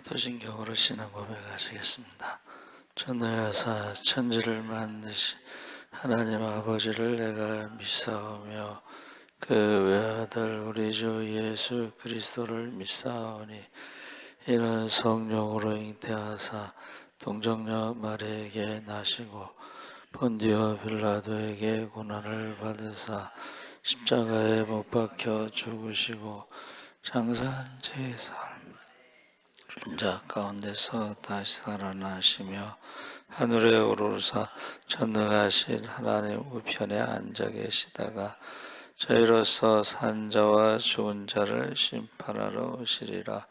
사도신경으로 신앙 고백하시겠습니다. 전능하사 천지를 만드신 하나님 아버지를 내가 믿사오며 그 외아들 우리 주 예수 그리스도를 믿사오니 이는 성령으로 잉태하사 동정녀 마리에게 나시고 본디오 빌라도에게 고난을 받으사 십자가에 못 박혀 죽으시고 장사한 제사 자 가운데서 다시 살아나시며 하늘에 오르사 전능하신 하나님 우편에 앉아 계시다가 저희로서 산자와 죽은 자를 심판하러 오시리라.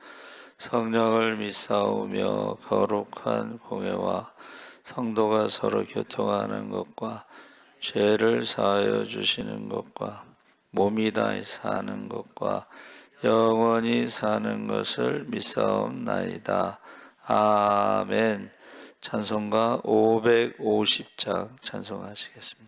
성령을 믿사오며 거룩한 공회와 성도가 서로 교통하는 것과 죄를 사하여 주시는 것과 몸이 다시 사는 것과 영원히 사는 것을 믿사옵나이다. 아멘. 찬송가 550장 찬송하시겠습니다.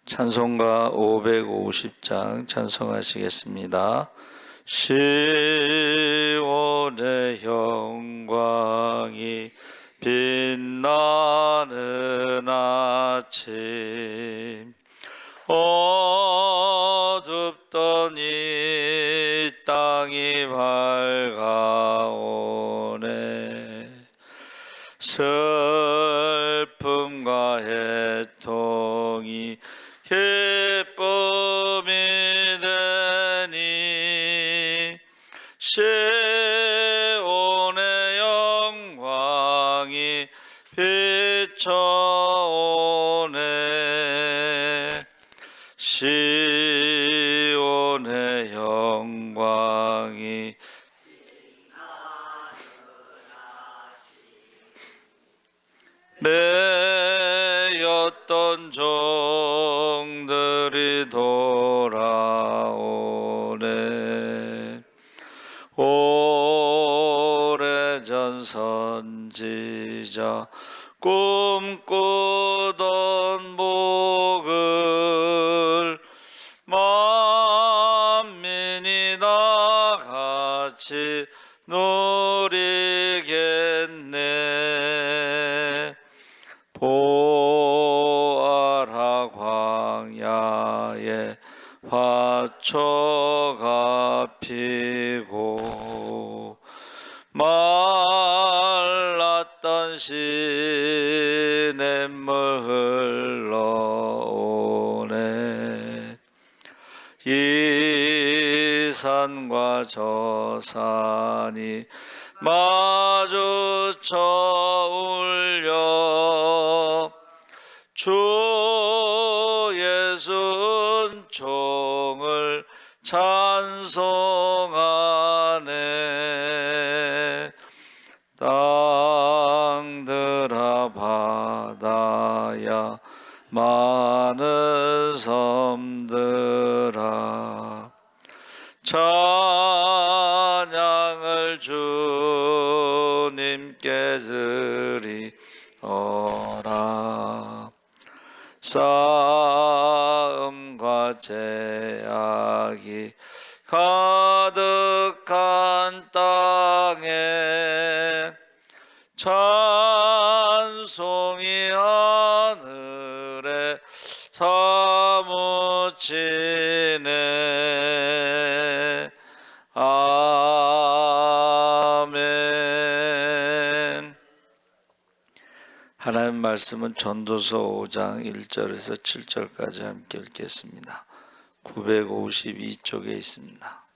찬송가 550장 찬송하시겠습니다. 시온의 영광이 빛나는 아침 어둡던 이 땅이 밝아오네. 슬픔과 애통이 기쁨이 되니 시온의 영광이 비춰오네. 시온의 영광이 매였던 종들이 돌아오네. 오래전 선지자 꿈꾸던 복을 만민이 다 같이 누리겠네. 보아라 광야에 화초가 피고 말랐던 시냇물 흘러오네. 이 산과 저 산이 마주쳐 울려 주 예수 은총을 찬송하네. 땅들아 바다야 많은 섬들아 찬양을 주님께 드리어라. 싸움과 제약이 가득한 땅에 찬송이 하늘에 사무치네. 아멘. 하나님 말씀은 전도서 5장 1절에서 7절까지 함께 읽겠습니다. 952쪽에 있습니다.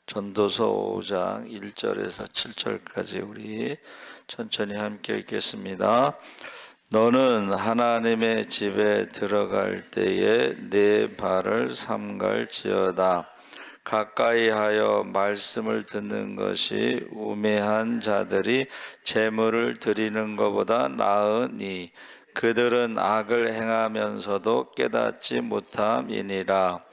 전도서 5장 1절에서 7절까지 우리 천천히 함께 읽겠습니다. 너는 하나님의 집에 들어갈 때에 네 발을 삼갈지어다. 가까이 하여 말씀을 듣는 것이 우매한 자들이 제물을 드리는 것보다 나으니 그들은 악을 행하면서도 깨닫지 못함이니라.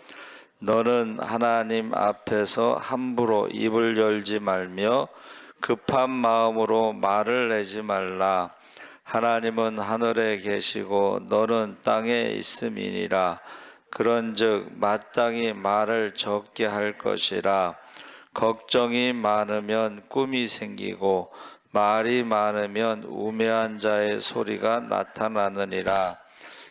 너는 하나님 앞에서 함부로 입을 열지 말며 급한 마음으로 말을 내지 말라. 하나님은 하늘에 계시고 너는 땅에 있음이니라. 그런즉 마땅히 말을 적게 할 것이라. 걱정이 많으면 꿈이 생기고 말이 많으면 우매한 자의 소리가 나타나느니라.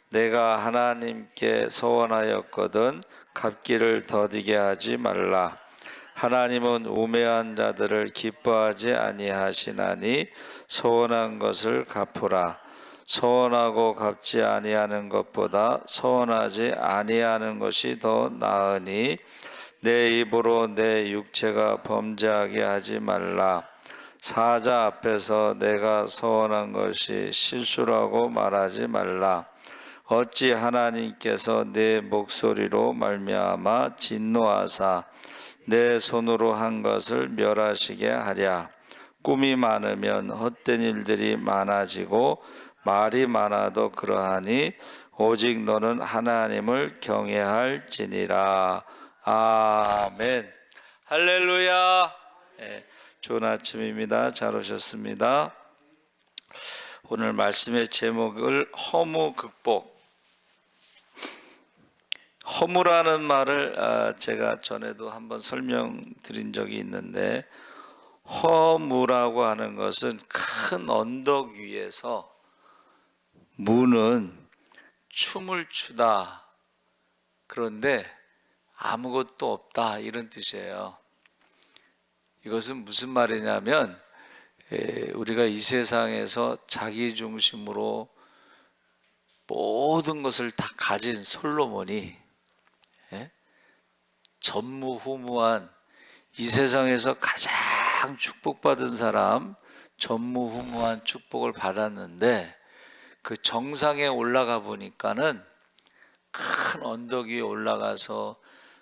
내가 하나님께 서원하였거든 갚기를 더디게 하지 말라. 하나님은 우매한 자들을 기뻐하지 아니하시나니 서원한 것을 갚으라. 서원하고 갚지 아니하는 것보다 서원하지 아니하는 것이 더 나으니 내 입으로 내 육체가 범죄하게 하지 말라. 사자 앞에서 내가 서원한 것이 실수라고 말하지 말라. 어찌 하나님께서 내 목소리로 말미암아 진노하사 내 손으로 한 것을 멸하시게 하랴. 꿈이 많으면 헛된 일들이 많아지고 말이 많아도 그러하니 오직 너는 하나님을 경외할지니라. 아멘. 할렐루야. 좋은 아침입니다. 잘 오셨습니다. 오늘 말씀의 제목을 허무 극복. 허무라는 말을 제가 전에도 한번 설명드린 적이 있는데, 허무라고 하는 것은 큰 언덕 위에서 무는 춤을 추다, 그런데 아무것도 없다, 이런 뜻이에요. 이것은 무슨 말이냐면 우리가 이 세상에서 자기 중심으로 모든 것을 다 가진 솔로몬이 전무후무한, 이 세상에서 가장 축복받은 사람, 전무후무한 축복을 받았는데 그 정상에 올라가 보니까는 큰 언덕 위에 올라가서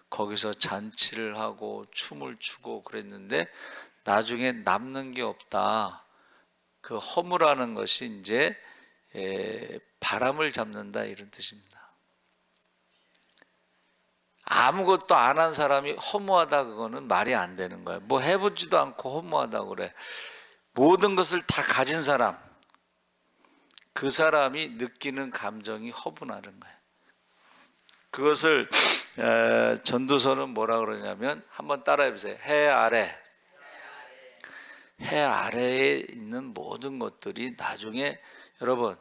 거기서 잔치를 하고 춤을 추고 그랬는데 나중에 남는 게 없다. 그 허무라는 것이 이제 바람을 잡는다, 이런 뜻입니다. 아무것도 안 한 사람이 허무하다, 그거는 말이 안 되는 거예요. 뭐 해보지도 않고 허무하다고 그래. 모든 것을 다 가진 사람, 그 사람이 느끼는 감정이 허분하는 거예요. 그것을 전도서는 뭐라 그러냐면, 한번 따라해 보세요. 해 아래에 있는 모든 것들이 나중에, 여러분,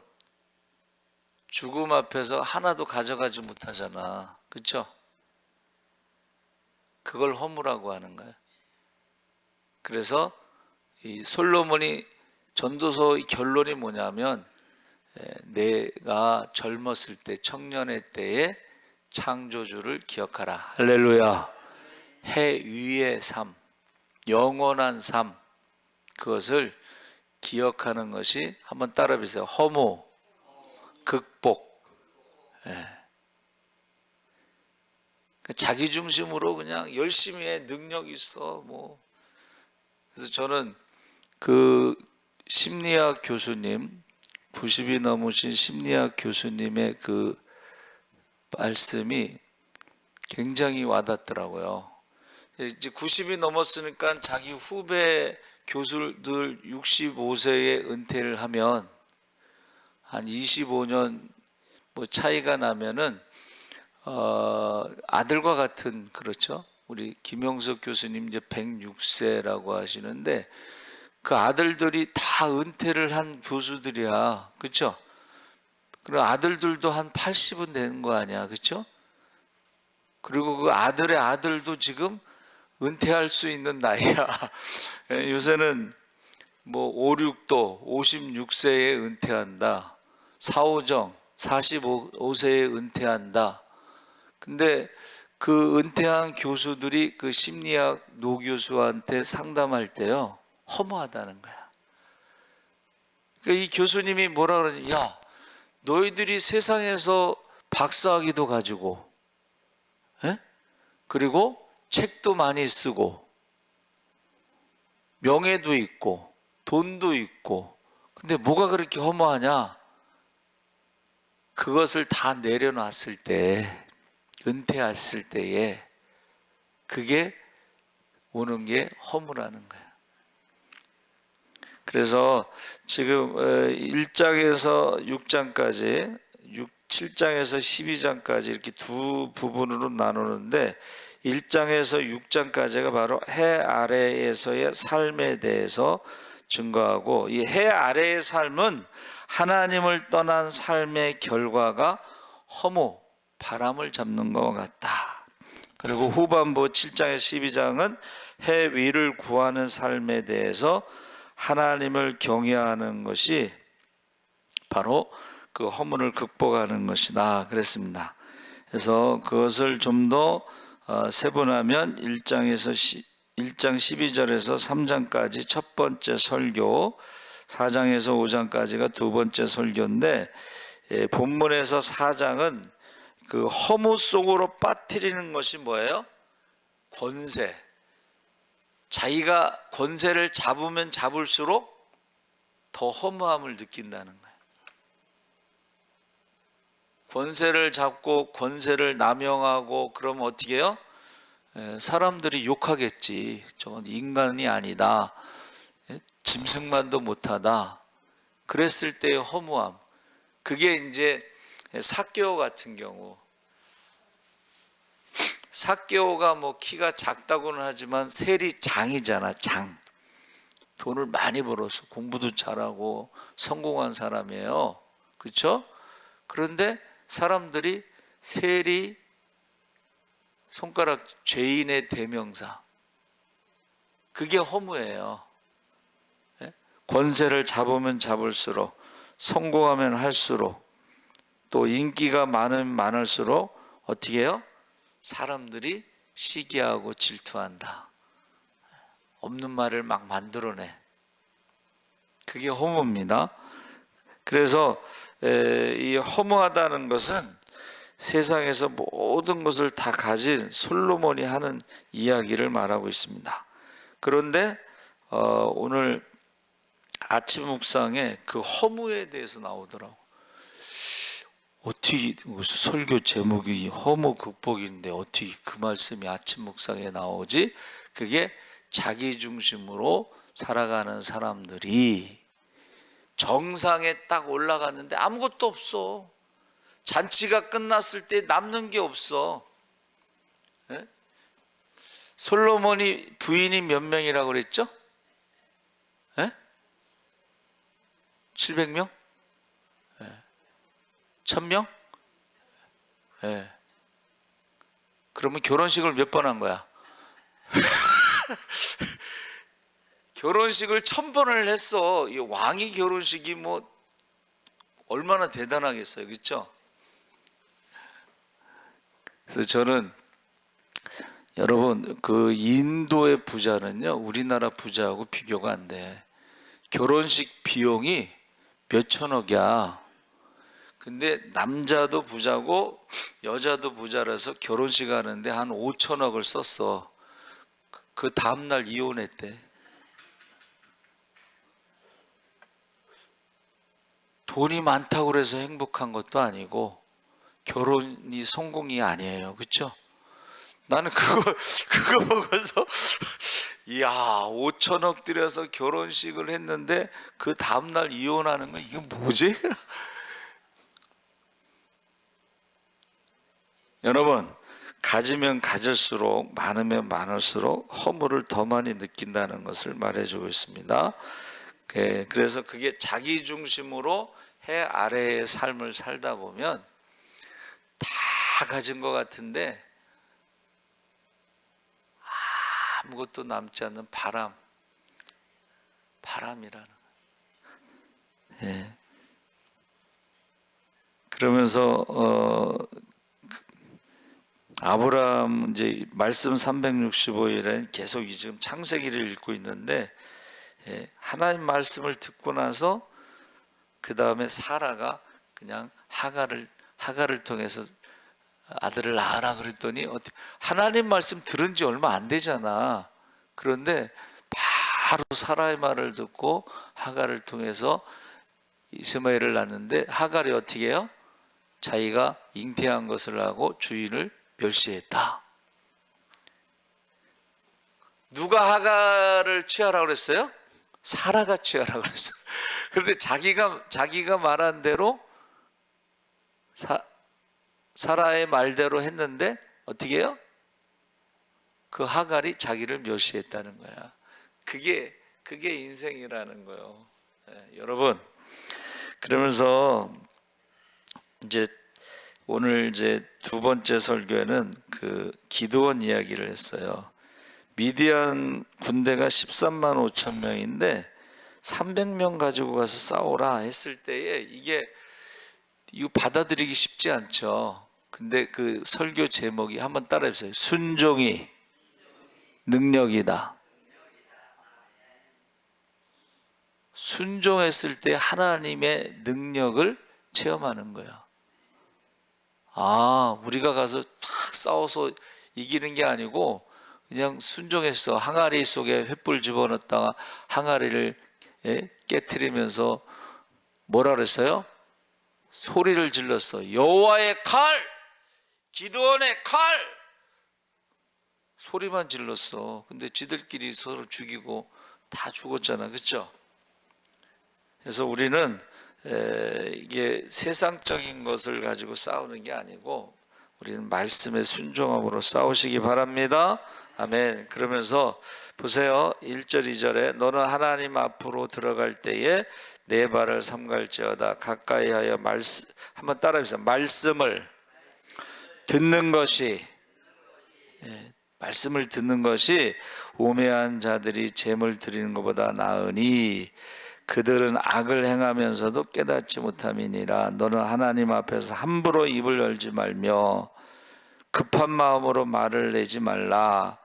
죽음 앞에서 하나도 가져가지 못하잖아, 그렇죠? 그걸 허무라고 하는 거예요. 그래서 이 솔로몬이 전도서의 결론이 뭐냐면, 내가 젊었을 때, 청년의 때에 창조주를 기억하라. 할렐루야. 해 위의 삶, 영원한 삶, 그것을 기억하는 것이, 한번 따라 해보세요. 허무, 극복. 자기 중심으로 그냥 열심히 해, 능력 있어, 뭐. 그래서 저는 그 심리학 교수님, 90이 넘으신 심리학 교수님의 그 말씀이 굉장히 와닿더라고요. 이제 90이 넘었으니까 자기 후배 교수들 65세에 은퇴를 하면 한 25년 뭐 차이가 나면은 아들과 같은, 그렇죠? 우리 김영석 교수님 이제 106세라고 하시는데 그 아들들이 다 은퇴를 한 교수들이야, 그렇죠? 그리고 아들들도 한 80은 되는 거 아니야, 그렇죠? 그리고 그 아들의 아들도 지금 은퇴할 수 있는 나이야. 요새는 뭐 5, 6도 56세에 은퇴한다, 사오정 45세에 은퇴한다. 근데 그 은퇴한 교수들이 그 심리학 노교수한테 상담할 때요, 허무하다는 거야. 그러니까 이 교수님이 뭐라 그러냐, 야, 너희들이 세상에서 박사학위도 가지고, 그리고 책도 많이 쓰고 명예도 있고 돈도 있고, 근데 뭐가 그렇게 허무하냐? 그것을 다 내려놨을 때, 은퇴했을 때에 그게 오는 게 허무라는 거예요. 그래서 지금 1장에서 6장까지, 7장에서 12장까지 이렇게 두 부분으로 나누는데, 1장에서 6장까지가 바로 해 아래에서의 삶에 대해서 증거하고, 이 해 아래의 삶은 하나님을 떠난 삶의 결과가 허무, 바람을 잡는 것 같다. 그리고 후반부 7장에서 12장은 해 위를 구하는 삶에 대해서 하나님을 경외하는 것이 바로 그 허물을 극복하는 것이다 그랬습니다. 그래서 그것을 좀 더 세분하면 1장 12절에서 3장까지 첫 번째 설교, 4장에서 5장까지가 두 번째 설교인데, 본문에서 4장은 그 허무 속으로 빠뜨리는 것이 뭐예요? 권세. 자기가 권세를 잡으면 잡을수록 더 허무함을 느낀다는 거예요. 권세를 잡고 권세를 남용하고 그러면 어떻게 해요? 사람들이 욕하겠지. 저건 인간이 아니다. 짐승만도 못하다. 그랬을 때의 허무함. 그게 이제 삭개오 같은 경우. 삭개오가 뭐 키가 작다고는 하지만 세리 장이잖아, 장. 돈을 많이 벌어서 공부도 잘하고 성공한 사람이에요. 그렇죠? 그런데 사람들이 세리, 손가락 죄인의 대명사, 그게 허무해요. 권세를 잡으면 잡을수록, 성공하면 할수록, 또 인기가 많으면 많을수록 어떻게 해요? 사람들이 시기하고 질투한다. 없는 말을 막 만들어내. 그게 허무입니다. 그래서 이 허무하다는 것은 세상에서 모든 것을 다 가진 솔로몬이 하는 이야기를 말하고 있습니다. 그런데 오늘 아침 묵상에 그 허무에 대해서 나오더라고. 어떻게 설교 제목이 허무 극복인데 어떻게 그 말씀이 아침 묵상에 나오지? 그게 자기 중심으로 살아가는 사람들이 정상에 딱 올라갔는데 아무것도 없어. 잔치가 끝났을 때 남는 게 없어. 예? 솔로몬이 부인이 몇 명이라고 그랬죠? 예? 700명? 예. 1000명? 예. 그러면 결혼식을 몇 번 한 거야? 결혼식을 1000번을 했어. 이 왕이 결혼식이 뭐 얼마나 대단하겠어요, 그렇죠? 그래서 저는 여러분 그 인도의 부자는요 우리나라 부자하고 비교가 안 돼. 결혼식 비용이 몇천억이야. 근데 남자도 부자고 여자도 부자라서 결혼식 하는데 한 5천억을 썼어. 그 다음날 이혼했대. 돈이 많다고 그래서 행복한 것도 아니고 결혼이 성공이 아니에요. 그렇죠? 나는 그거 보고서 이야 5천억 들여서 결혼식을 했는데 그 다음날 이혼하는 거 이게 뭐지? 여러분 가지면 가질수록 많으면 많을수록 허물을 더 많이 느낀다는 것을 말해주고 있습니다. 그래서 그게 자기 중심으로 해 아래의 삶을 살다 보면 다 가진 것 같은데 아무것도 남지 않는 바람이라는 거예요. 예. 그러면서 아브라함 이제 말씀 365일에 계속 지금 창세기를 읽고 있는데 하나님 말씀을 듣고 나서 그 다음에 사라가 그냥 하가를 통해서 아들을 낳아라 그랬더니 하나님 말씀 들은 지 얼마 안 되잖아. 그런데 바로 사라의 말을 듣고 하갈을 통해서 이스마엘을 낳는데, 하갈이 어떻게 해요? 자기가 잉태한 것을 하고 주인을 멸시했다. 누가 하갈을 취하라고 그랬어요? 사라가 취하라고 그랬어요. 그런데 자기가 말한 대로 사라의 말대로 했는데 어떻게 해요? 그 하갈이 자기를 멸시했다는 거야. 그게 인생이라는 거예요. 여러분, 그러면서 이제 오늘 이제 두 번째 설교에는 그 기드온 이야기를 했어요. 미디안 군대가 13만 5천 명인데 300명 가지고 가서 싸우라 했을 때에 이거 받아들이기 쉽지 않죠. 근데 그 설교 제목이 한번 따라해 보세요. 순종이 능력이다. 순종했을 때 하나님의 능력을 체험하는 거예요. 우리가 가서 탁 싸워서 이기는 게 아니고 그냥 순종했어. 항아리 속에 횃불 집어넣었다가 항아리를 깨트리면서 뭐라 그랬어요? 소리를 질렀어. 여호와의 칼! 기드온의 칼! 소리만 질렀어. 근데 지들끼리 서로 죽이고 다 죽었잖아. 그렇죠? 그래서 우리는 이게 세상적인 것을 가지고 싸우는 게 아니고 우리는 말씀의 순종함으로 싸우시기 바랍니다. 아멘. 그러면서 보세요. 1절 2절에 너는 하나님 앞으로 들어갈 때에 내 발을 삼갈지어다. 가까이 하여 한번 따라해보세요. 말씀을 듣는 것이, 말씀을 듣는 것이 우매한 자들이 재물 드리는 것보다 나으니 그들은 악을 행하면서도 깨닫지 못함이니라. 너는 하나님 앞에서 함부로 입을 열지 말며 급한 마음으로 말을 내지 말라.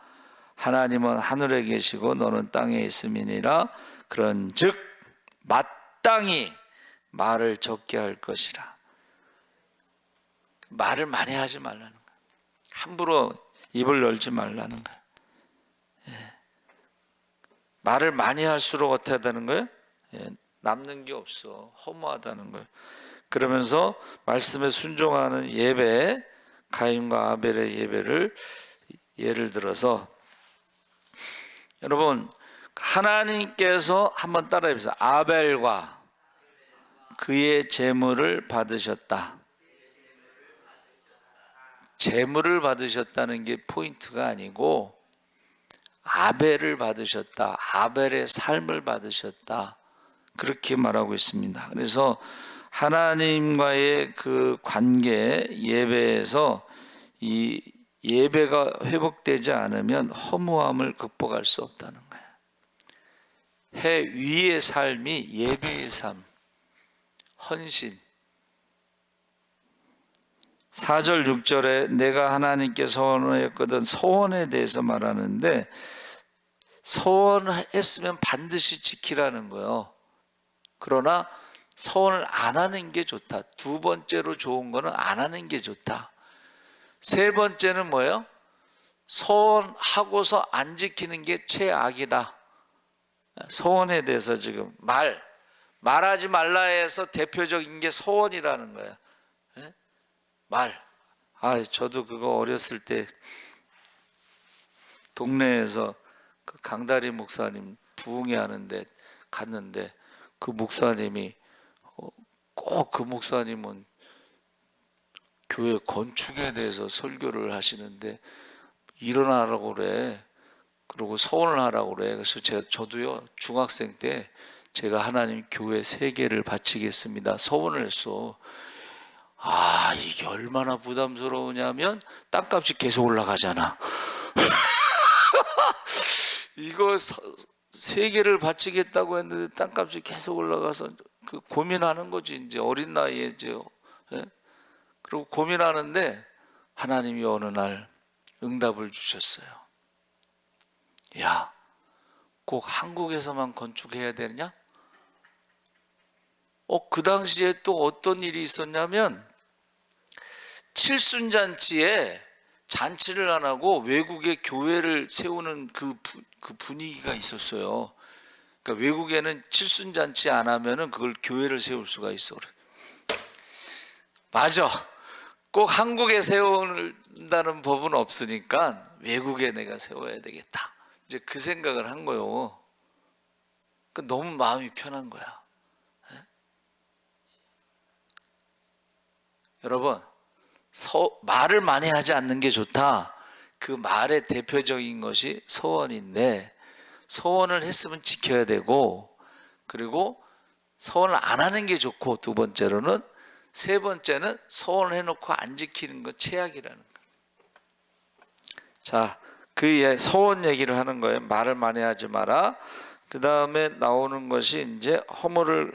하나님은 하늘에 계시고 너는 땅에 있음이니라. 그런즉 마땅히 말을 적게 할 것이라. 말을 많이 하지 말라는 거야. 함부로 입을 열지 말라는 거야. 말을 많이 할수록 어떻게 되는 거예요? 남는 게 없어. 허무하다는 거예요. 그러면서 말씀에 순종하는 예배, 가인과 아벨의 예배를 예를 들어서, 여러분 하나님께서 한번 따라해 보세요. 아벨과 그의 제물을 받으셨다. 제물을 받으셨다는 게 포인트가 아니고 아벨을 받으셨다. 아벨의 삶을 받으셨다. 그렇게 말하고 있습니다. 그래서 하나님과의 그 관계, 예배에서 이 예배가 회복되지 않으면 허무함을 극복할 수 없다는 거예요. 해 위의 삶이 예배의 삶, 헌신. 4절 6절에 내가 하나님께 서원했거든, 서원에 대해서 말하는데 서원했으면 반드시 지키라는 거예요. 그러나 서원을 안 하는 게 좋다. 두 번째로 좋은 거는 안 하는 게 좋다. 세 번째는 뭐예요? 서원하고서 안 지키는 게 최악이다. 서원에 대해서 지금 말하지 말라 해서 대표적인 게 서원이라는 거예요. 저도 그거 어렸을 때 동네에서 그 강다리 목사님 부흥회 하는데 갔는데 그 목사님이 꼭 그 목사님은 교회 건축에 대해서 설교를 하시는데 일어나라고 그래. 그리고 서원을 하라고 그래. 그래서 저도요 중학생 때 제가 하나님 교회 3개를 바치겠습니다. 서원을 했어. 이게 얼마나 부담스러우냐면 땅값이 계속 올라가잖아. 이거 3개를 바치겠다고 했는데 땅값이 계속 올라가서 그 고민하는 거지. 이제 어린 나이에 이제. 그리고 고민하는데 하나님이 어느 날 응답을 주셨어요. 야, 꼭 한국에서만 건축해야 되느냐? 그 당시에 또 어떤 일이 있었냐면 칠순잔치에 잔치를 안 하고 외국에 교회를 세우는 그 분위기가 있었어요. 그러니까 외국에는 칠순잔치 안 하면은 그걸 교회를 세울 수가 있어. 맞아. 꼭 한국에 세운다는 법은 없으니까 외국에 내가 세워야 되겠다. 이제 그 생각을 한 거예요. 그러니까 너무 마음이 편한 거야. 여러분, 말을 많이 하지 않는 게 좋다. 그 말의 대표적인 것이 서원인데, 서원을 했으면 지켜야 되고, 그리고 서원을 안 하는 게 좋고, 두 번째로는, 세 번째는 서원을 해놓고 안 지키는 건 최악이라는 거예요. 자, 그 서원 얘기를 하는 거예요. 말을 많이 하지 마라. 그 다음에 나오는 것이 이제 허물에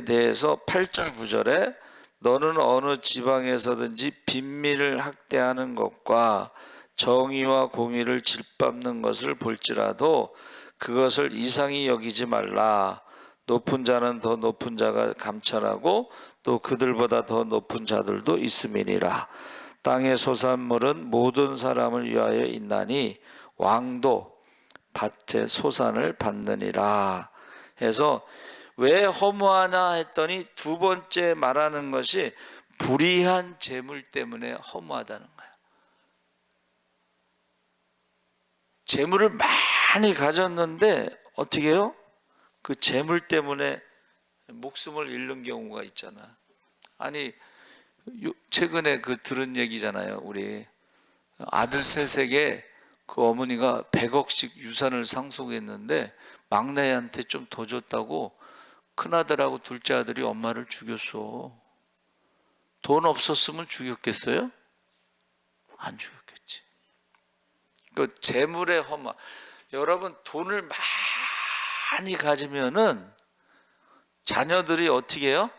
대해서 8절 9절에 너는 어느 지방에서든지 빈민을 학대하는 것과 정의와 공의를 질밟는 것을 볼지라도 그것을 이상히 여기지 말라. 높은 자는 더 높은 자가 감찰하고 또 그들보다 더 높은 자들도 있음이니라. 땅의 소산물은 모든 사람을 위하여 있나니 왕도 밭의 소산을 받느니라. 해서 왜 허무하냐 했더니 두 번째 말하는 것이 불의한 재물 때문에 허무하다는 거예요. 재물을 많이 가졌는데 어떻게 해요? 그 재물 때문에 목숨을 잃는 경우가 있잖아. 아니 최근에 그 들은 얘기잖아요. 우리 아들 셋에게 그 어머니가 100억씩 유산을 상속했는데 막내한테 좀 더 줬다고 큰아들하고 둘째 아들이 엄마를 죽였어. 돈 없었으면 죽였겠어요? 안 죽였겠지. 그 재물의 허무. 여러분 돈을 많이 가지면은 자녀들이 어떻게 해요?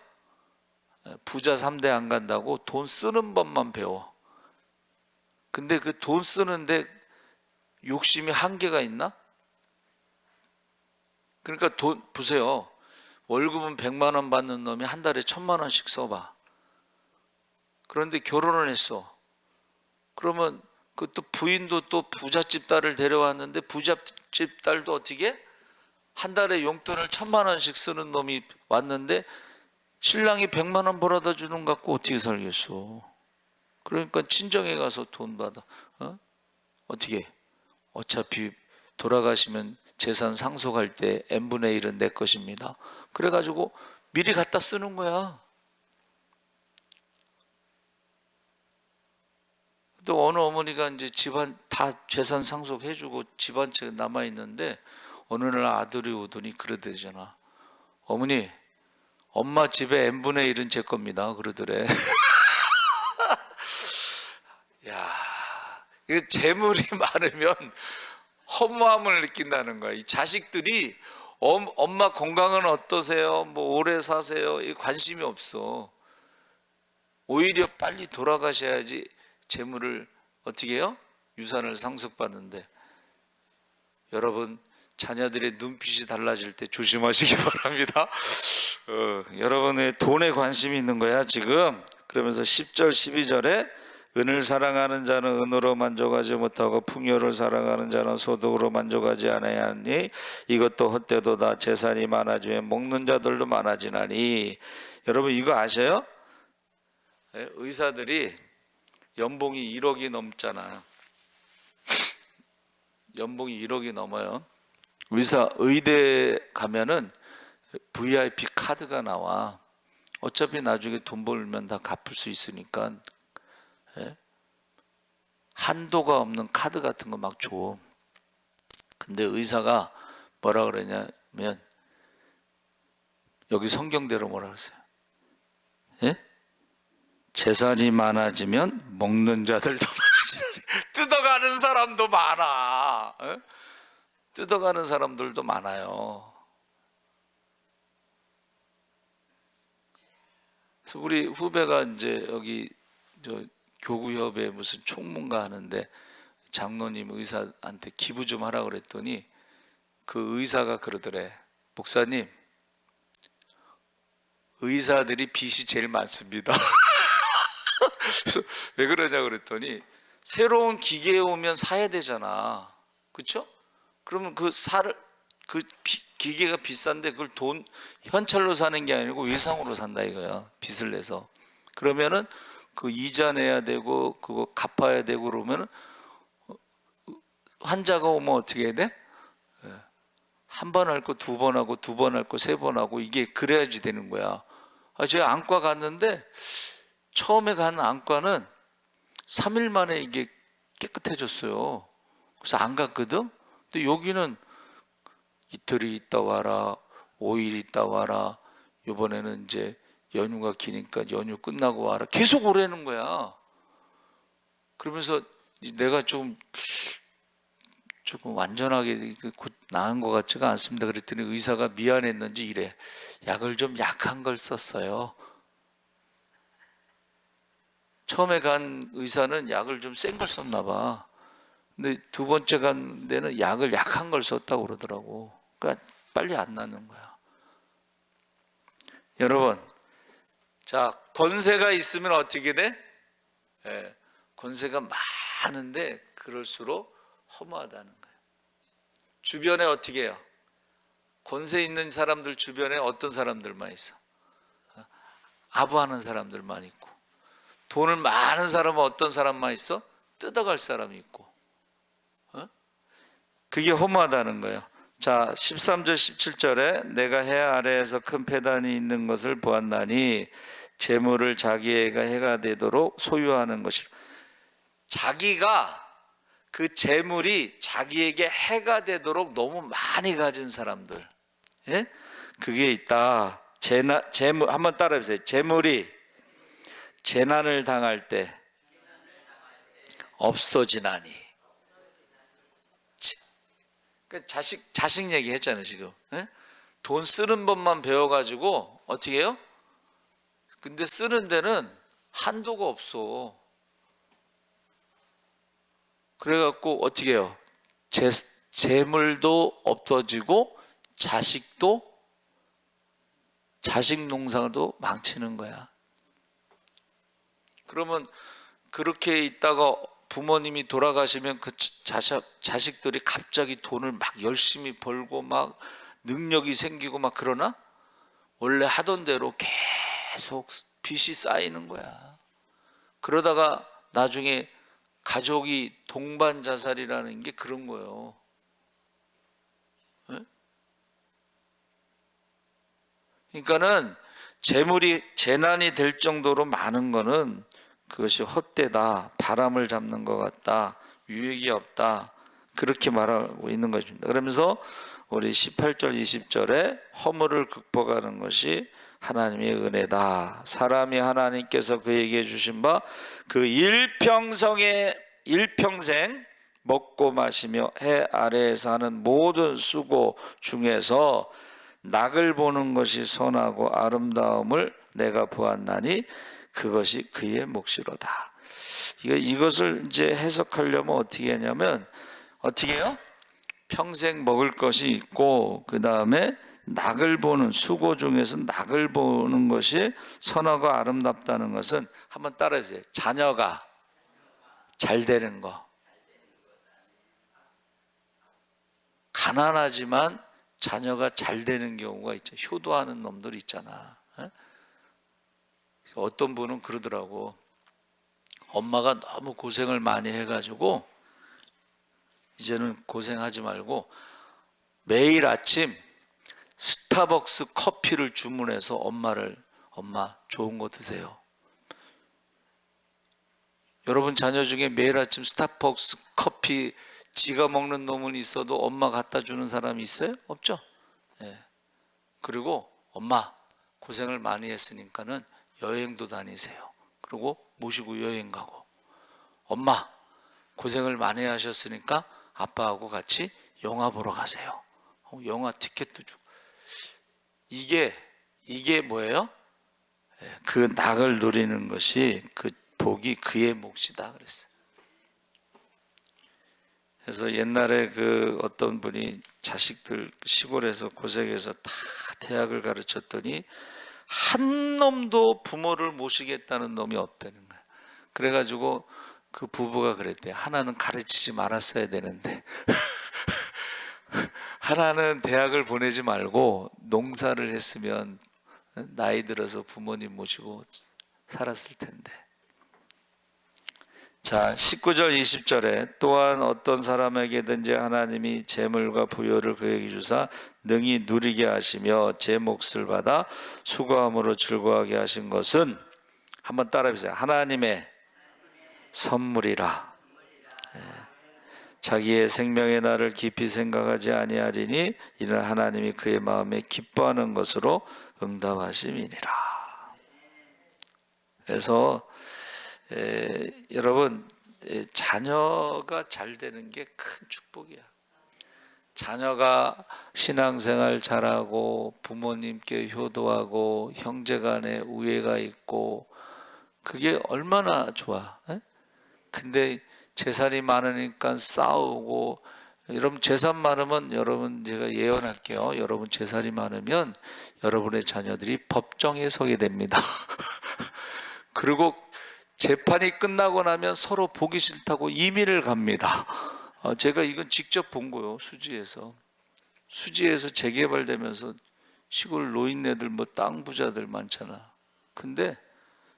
부자 3대 안 간다고 돈 쓰는 법만 배워. 근데 그 돈 쓰는데 욕심이 한계가 있나? 그러니까 돈 보세요. 월급은 100만 원 받는 놈이 한 달에 1000만 원씩 써봐. 그런데 결혼을 했어. 그러면 그또 부인도 또 부잣집 딸을 데려왔는데 부잣집 딸도 어떻게 한 달에 용돈을 1000만 원씩 쓰는 놈이 왔는데 신랑이 100만 원 벌어다 주는 거 갖고 어떻게 살겠어. 그러니까 친정에 가서 돈 받아. 어떻게 어차피 돌아가시면 재산 상속할 때 n분의 1은 내 것입니다. 그래가지고 미리 갖다 쓰는 거야. 또 어느 어머니가 이제 집안 다 재산 상속해주고 집안채 남아있는데 어느 날 아들이 오더니 그러더잖아. 어머니, 엄마 집에 n분의 1은 제 겁니다. 그러더래. 야, 이거 재물이 많으면 허무함을 느낀다는 거야. 이 자식들이 엄마 건강은 어떠세요? 뭐 오래 사세요? 이 관심이 없어. 오히려 빨리 돌아가셔야지 재물을 어떻게 해요? 유산을 상속받는데. 여러분 자녀들의 눈빛이 달라질 때 조심하시기 바랍니다. 여러분의 돈에 관심이 있는 거야 지금. 그러면서 10절 12절에 은을 사랑하는 자는 은으로 만족하지 못하고 풍요를 사랑하는 자는 소득으로 만족하지 아니하니 이것도 헛되도다. 재산이 많아지면 먹는 자들도 많아지나니. 여러분 이거 아셔요? 의사들이 연봉이 1억이 넘잖아요. 연봉이 1억이 넘어요. 의대 가면은 VIP 카드가 나와. 어차피 나중에 돈 벌면 다 갚을 수 있으니까 한도가 없는 카드 같은 거 막 줘. 근데 의사가 뭐라 그러냐면 여기 성경대로 뭐라 그러세요? 재산이 많아지면 먹는 자들도 많아지는. 뜯어가는 사람도 많아. 뜯어가는 사람들도 많아요. 그래서 우리 후배가 이제 여기 교구협에 무슨 총무가 하는데 장로님 의사한테 기부 좀 하라 그랬더니 그 의사가 그러더래. 목사님, 의사들이 빚이 제일 많습니다. 그래서 왜 그러냐 그랬더니 새로운 기계에 오면 사야 되잖아. 그렇죠? 그러면 기계가 비싼데 그걸 현찰로 사는 게 아니고 외상으로 산다 이거야. 빚을 내서. 그러면은 그 이자 내야 되고 그거 갚아야 되고 그러면은 환자가 오면 어떻게 해야 돼? 한 번 할 거 두 번 하고 두 번 할 거 세 번 하고 이게 그래야지 되는 거야. 제가 안과 갔는데 처음에 간 안과는 3일 만에 이게 깨끗해졌어요. 그래서 안 갔거든. 근데 여기는 이틀이 있다 와라, 5일 있다 와라. 이번에는 이제 연휴가 기니까 연휴 끝나고 와라. 계속 오라는 거야. 그러면서 내가 조금 완전하게 나은 것 같지가 않습니다. 그랬더니 의사가 미안했는지 이래. 약을 좀 약한 걸 썼어요. 처음에 간 의사는 약을 좀 센 걸 썼나 봐. 근데 두 번째 간 데는 약을 약한 걸 썼다고 그러더라고. 그러니까 빨리 안 낫는 거야. 여러분, 자, 권세가 있으면 어떻게 돼? 권세가 많은데 그럴수록 허무하다는 거예요. 주변에 어떻게 해요? 권세 있는 사람들 주변에 어떤 사람들만 있어? 아부하는 사람들만 있고, 돈을 많은 사람은 어떤 사람만 있어? 뜯어갈 사람이 있고. 그게 허무하다는 거예요. 자, 13절 17절에 내가 해 아래에서 큰 패단이 있는 것을 보았나니 재물을 자기애가 해가 되도록 소유하는 것이라. 자기가 그 재물이 자기에게 해가 되도록 너무 많이 가진 사람들, 예? 그게 있다. 재물 한번 따라해보세요. 재물이 재난을 당할 때 없어지나니. 자식 얘기 했잖아요 지금. 예? 돈 쓰는 법만 배워가지고 어떻게 해요? 근데 쓰는 데는 한도가 없어. 그래갖고 어떻게 해요? 재물도 없어지고 자식 농사도 망치는 거야. 그러면 그렇게 있다가 부모님이 돌아가시면 그 자식들이 갑자기 돈을 막 열심히 벌고 막 능력이 생기고 막 그러나? 원래 하던 대로 계속 빚이 쌓이는 거야. 그러다가 나중에 가족이 동반 자살이라는 게 그런 거예요. 그러니까는 재물이 재난이 될 정도로 많은 거는 그것이 헛되다, 바람을 잡는 것 같다, 유익이 없다, 그렇게 말하고 있는 것입니다. 그러면서 우리 18절 20절에 허물을 극복하는 것이 하나님의 은혜다. 사람이 하나님께서 그에게 주신 바 그 일평생 먹고 마시며 해 아래에서 하는 모든 수고 중에서 낙을 보는 것이 선하고 아름다움을 내가 보았나니 그것이 그의 몫이로다. 이것을 이제 해석하려면 어떻게 하냐면 어떻게 해요? 평생 먹을 것이 있고 그 다음에 낙을 보는 수고 중에서 낙을 보는 것이 선하고 아름답다는 것은 한번 따라해주세요. 자녀가 잘 되는 거. 가난하지만 자녀가 잘 되는 경우가 있죠. 효도하는 놈들 있잖아. 어떤 분은 그러더라고. 엄마가 너무 고생을 많이 해가지고 이제는 고생하지 말고 매일 아침 스타벅스 커피를 주문해서 엄마 좋은 거 드세요. 여러분 자녀 중에 매일 아침 스타벅스 커피 지가 먹는 놈은 있어도 엄마 갖다 주는 사람이 있어요? 없죠? 네. 그리고 엄마 고생을 많이 했으니까는 여행도 다니세요. 그리고 모시고 여행 가고, 엄마 고생을 많이 하셨으니까 아빠하고 같이 영화 보러 가세요. 영화 티켓도 주고. 이게 뭐예요? 그 낙을 누리는 것이 그 복이 그의 몫이다 그랬어요. 그래서 옛날에 그 어떤 분이 자식들 시골에서 고생해서 다 대학을 가르쳤더니 한 놈도 부모를 모시겠다는 놈이 없다는 거야. 그래가지고 그 부부가 그랬대요. 하나는 가르치지 말았어야 되는데 하나는 대학을 보내지 말고 농사를 했으면 나이 들어서 부모님 모시고 살았을 텐데. 자, 19절 20절에 또한 어떤 사람에게든지 하나님이 재물과 부요를 그에게 주사 능히 누리게 하시며 제 몫을 받아 수고함으로 즐거워하게 하신 것은, 한번 따라해 보세요. 하나님의 선물이라. 자기의 생명의 날을 깊이 생각하지 아니하리니 이는 하나님이 그의 마음에 기뻐하는 것으로 응답하심이니라. 그래서 여러분, 자녀가 잘 되는 게 큰 축복이야. 자녀가 신앙생활 잘하고 부모님께 효도하고 형제간에 우애가 있고 그게 얼마나 좋아. 근데 재산이 많으니까 싸우고, 여러분 재산 많으면, 여러분 제가 예언할게요. 여러분 재산이 많으면 여러분의 자녀들이 법정에 서게 됩니다. 그리고 재판이 끝나고 나면 서로 보기 싫다고 이민을 갑니다. 제가 이건 직접 본 거예요. 수지에서 재개발되면서 시골 노인네들 뭐 땅 부자들 많잖아. 근데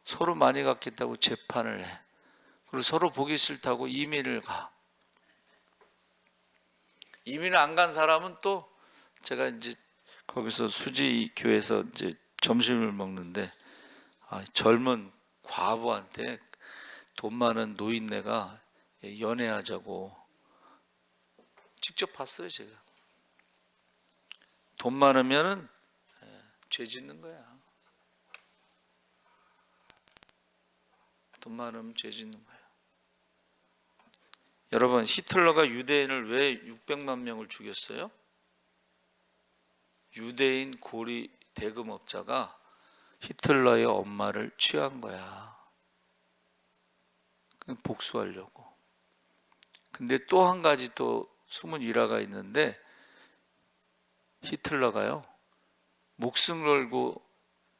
서로 많이 갖겠다고 재판을 해. 그리고 서로 보기 싫다고 이민을 가. 이민을 안 간 사람은 또, 제가 이제 거기서 수지 교회에서 이제 점심을 먹는데, 젊은 과부한테 돈 많은 노인네가 연애하자고, 직접 봤어요 제가. 돈 많으면은 죄 짓는 거야. 돈 많으면 죄 짓는 거야. 여러분, 히틀러가 유대인을 왜 600만 명을 죽였어요? 유대인 고리 대금업자가 히틀러의 엄마를 취한 거야. 복수하려고. 근데 또 한 가지 또 숨은 일화가 있는데, 히틀러가요, 목숨 걸고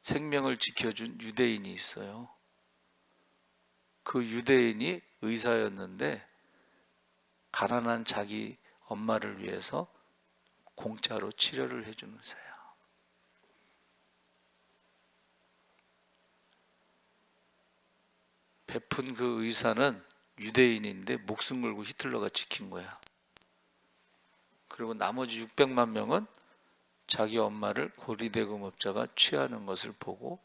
생명을 지켜준 유대인이 있어요. 그 유대인이 의사였는데 가난한 자기 엄마를 위해서 공짜로 치료를 해주는 의사야. 베푼 그 의사는 유대인인데 목숨 걸고 히틀러가 지킨 거야. 그리고 나머지 600만 명은 자기 엄마를 고리대금업자가 취하는 것을 보고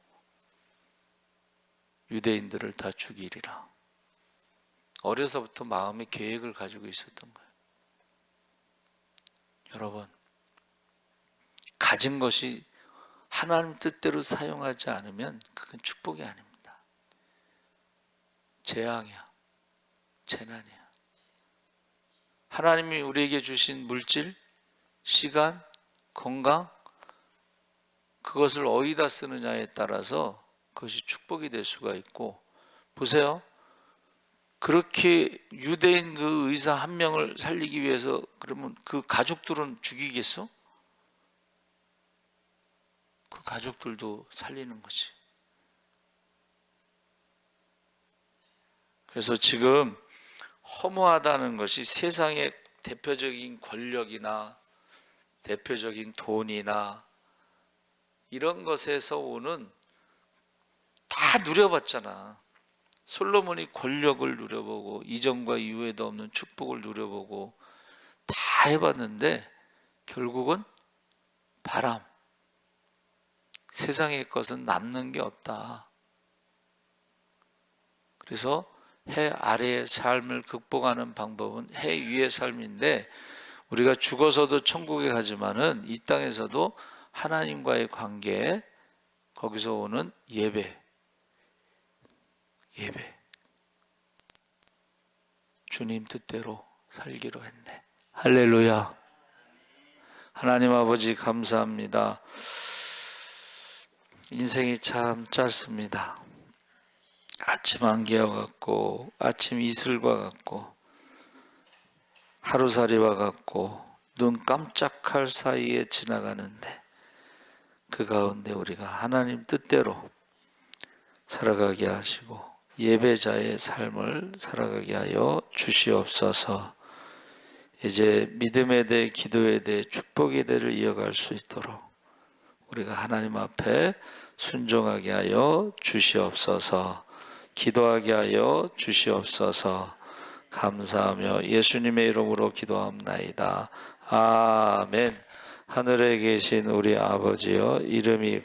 유대인들을 다 죽이리라. 어려서부터 마음의 계획을 가지고 있었던 거예요. 여러분, 가진 것이 하나님 뜻대로 사용하지 않으면 그건 축복이 아닙니다. 재앙이야. 재난이야. 하나님이 우리에게 주신 물질, 시간, 건강, 그것을 어디다 쓰느냐에 따라서 그것이 축복이 될 수가 있고, 보세요. 그렇게 유대인 그 의사 한 명을 살리기 위해서 그러면 그 가족들은 죽이겠어? 그 가족들도 살리는 거지. 그래서 지금 허무하다는 것이 세상의 대표적인 권력이나 대표적인 돈이나 이런 것에서 오는, 다 누려봤잖아. 솔로몬이 권력을 누려보고 이전과 이후에도 없는 축복을 누려보고 다 해봤는데 결국은 바람, 세상의 것은 남는 게 없다. 그래서 해 아래의 삶을 극복하는 방법은 해 위의 삶인데, 우리가 죽어서도 천국에 가지만은 이 땅에서도 하나님과의 관계, 거기서 오는 예배, 주님 뜻대로 살기로 했네. 할렐루야. 하나님 아버지 감사합니다. 인생이 참 짧습니다. 아침 안개와 같고 아침 이슬과 같고 하루살이와 같고 눈 깜짝할 사이에 지나가는데, 그 가운데 우리가 하나님 뜻대로 살아가게 하시고 예배자의 삶을 살아가게 하여 주시옵소서. 이제 믿음에 대해, 기도에 대해, 축복에 대해를 이어갈 수 있도록 우리가 하나님 앞에 순종하게 하여 주시옵소서. 기도하게 하여 주시옵소서. 감사하며 예수님의 이름으로 기도합나이다. 아멘. 하늘에 계신 우리 아버지여, 이름이